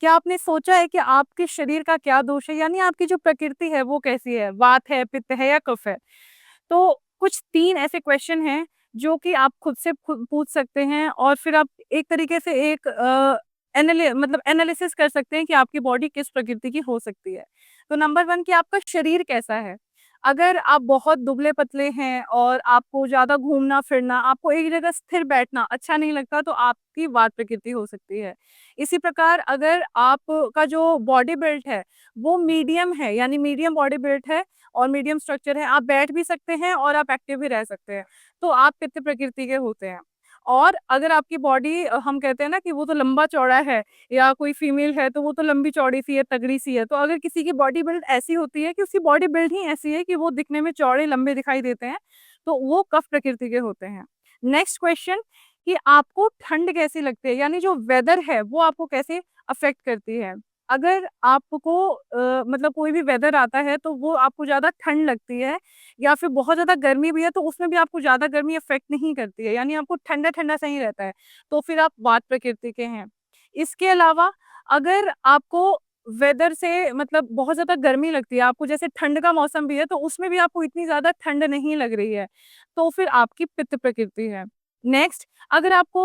क्या आपने सोचा है कि आपके शरीर का क्या दोष है, यानी आपकी जो प्रकृति है वो कैसी है, वात है, पित्त है या कफ है? तो कुछ 3 ऐसे क्वेश्चन हैं जो कि आप खुद से खुद पूछ सकते हैं और फिर आप एक तरीके से एक मतलब एनालिसिस कर सकते हैं कि आपकी बॉडी किस प्रकृति की हो सकती है। तो नंबर 1 कि आपका शरीर कैसा है? अगर आप बहुत दुबले-पतले हैं और आपको ज़्यादा घूमना-फिरना, आपको एक जगह स्थिर बैठना अच्छा नहीं लगता, तो आपकी वात प्रकृति हो सकती है। इसी प्रकार अगर आपका जो बॉडी बिल्ड है, वो मीडियम है, यानी मीडियम बॉडी बिल्ड है और मीडियम स्ट्रक्चर है, आप बैठ भी सकते हैं और आप एक्टिव भी रह सकते हैं, तो आप पित्त प्रकृति के होते हैं। और अगर आपकी बॉडी हम कहते हैं ना कि वो तो लंबा-चौड़ा है या कोई फीमेल है तो वो तो लंबी-चौड़ी सी है, तगड़ी-सी है, तो अगर किसी की बॉडी बिल्ड ऐसी होती है कि उसकी बॉडी बिल्ड ही ऐसी है कि वो दिखने में चौड़े, लंबे दिखाई देते हैं, तो वो कफ प्रकृति के होते हैं। नेक्स्ट क्वेश्चन कि आपको ठंड कैसी लगती है? यानी जो वेदर है, वो आपको कैसे अफ़ेक्ट करती है? अगर आपको मतलब कोई भी वेदर आता है तो वो आपको ज़्यादा ठंड लगती है या फिर बहुत ज़्यादा गर्मी भी है तो उसमें भी आपको ज़्यादा गर्मी अफ़ेक्ट नहीं करती है, यानी आपको ठंडा-ठंडा सही रहता है, तो फिर आप वात प्रकृति के हैं। इसके अलावा अगर आपको वेदर से मतलब बहुत ज़्यादा गर्मी लगती है, आपको जैसे ठंड का मौसम भी है तो उसमें भी आपको इतनी ज़्यादा ठंड नहीं लग रही है, तो फिर आपकी पित्त प्रकृति है। नेक्स्ट अगर आपको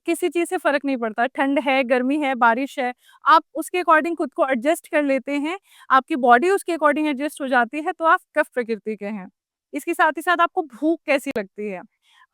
किसी चीज़ से फ़र्क नहीं पड़ता, ठंड है, गर्मी है, बारिश है, आप उसके अकॉर्डिंग खुद को एडजस्ट कर लेते हैं, आपकी बॉडी उसके अकॉर्डिंग एडजस्ट हो जाती है, तो आप कफ प्रकृति के हैं। इसके साथ ही साथ आपको भूख कैसी लगती है?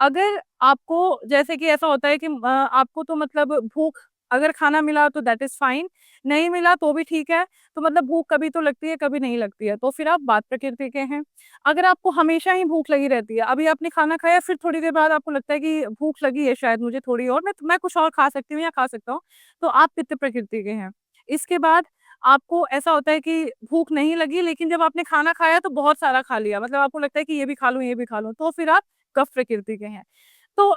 अगर आपको जैसे कि ऐसा होता है कि आपको तो मतलब भूख अगर खाना मिला तो दैट इज़ फाइन, नहीं मिला तो भी ठीक है, तो मतलब भूख कभी तो लगती है, कभी नहीं लगती है, तो फिर आप वात प्रकृति के हैं। अगर आपको हमेशा ही भूख लगी रहती है, अभी आपने खाना खाया फिर थोड़ी देर बाद आपको लगता है कि भूख लगी है शायद मुझे थोड़ी और, मैं कुछ और खा सकती हूँ या खा सकता हूँ, तो आप पित्त प्रकृति के हैं। इसके बाद आपको ऐसा होता है कि भूख नहीं लगी लेकिन जब आपने खाना खाया तो बहुत सारा खा लिया, मतलब आपको लगता है कि ये भी खा लूँ, ये भी खा लूँ, तो फिर आप कफ प्रकृति के हैं। तो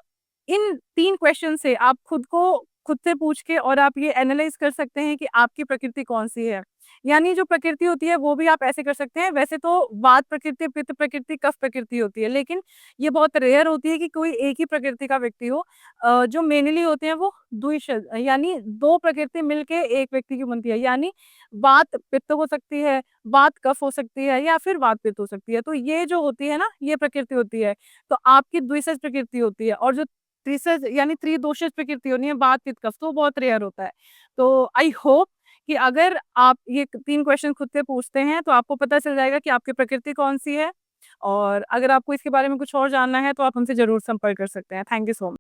इन 3 क्वेश्चन से आप खुद को खुद से पूछ के और आप ये एनालाइज़ कर सकते हैं कि आपकी प्रकृति कौन-सी है। यानी जो प्रकृति होती है वो भी आप ऐसे कर सकते हैं, वैसे तो वात प्रकृति, पित्त प्रकृति, कफ प्रकृति होती है, लेकिन ये बहुत रेयर होती है कि कोई एक ही प्रकृति का व्यक्ति हो। जो मेनली होते हैं वो द्विशद यानी 2 प्रकृति मिलके एक व्यक्ति की बनती है, यानी वात पित्त हो सकती है, वात कफ हो सकती है या फिर वात पित्त हो सकती है। तो ये जो होती है ना, ये प्रकृति होती है। तो आपकी द्विसज प्रकृति होती है और जो त्रिसज यानी त्रिदोषज प्रकृति होनी है वात पित्त कफ, तो बहुत रेयर होता है। तो आई होप कि अगर आप ये 3 क्वेश्चन खुद से पूछते हैं तो आपको पता चल जाएगा कि आपकी प्रकृति कौन-सी है और अगर आपको इसके बारे में कुछ और जानना है तो आप हमसे ज़रूर संपर्क कर सकते हैं। Thank you so much.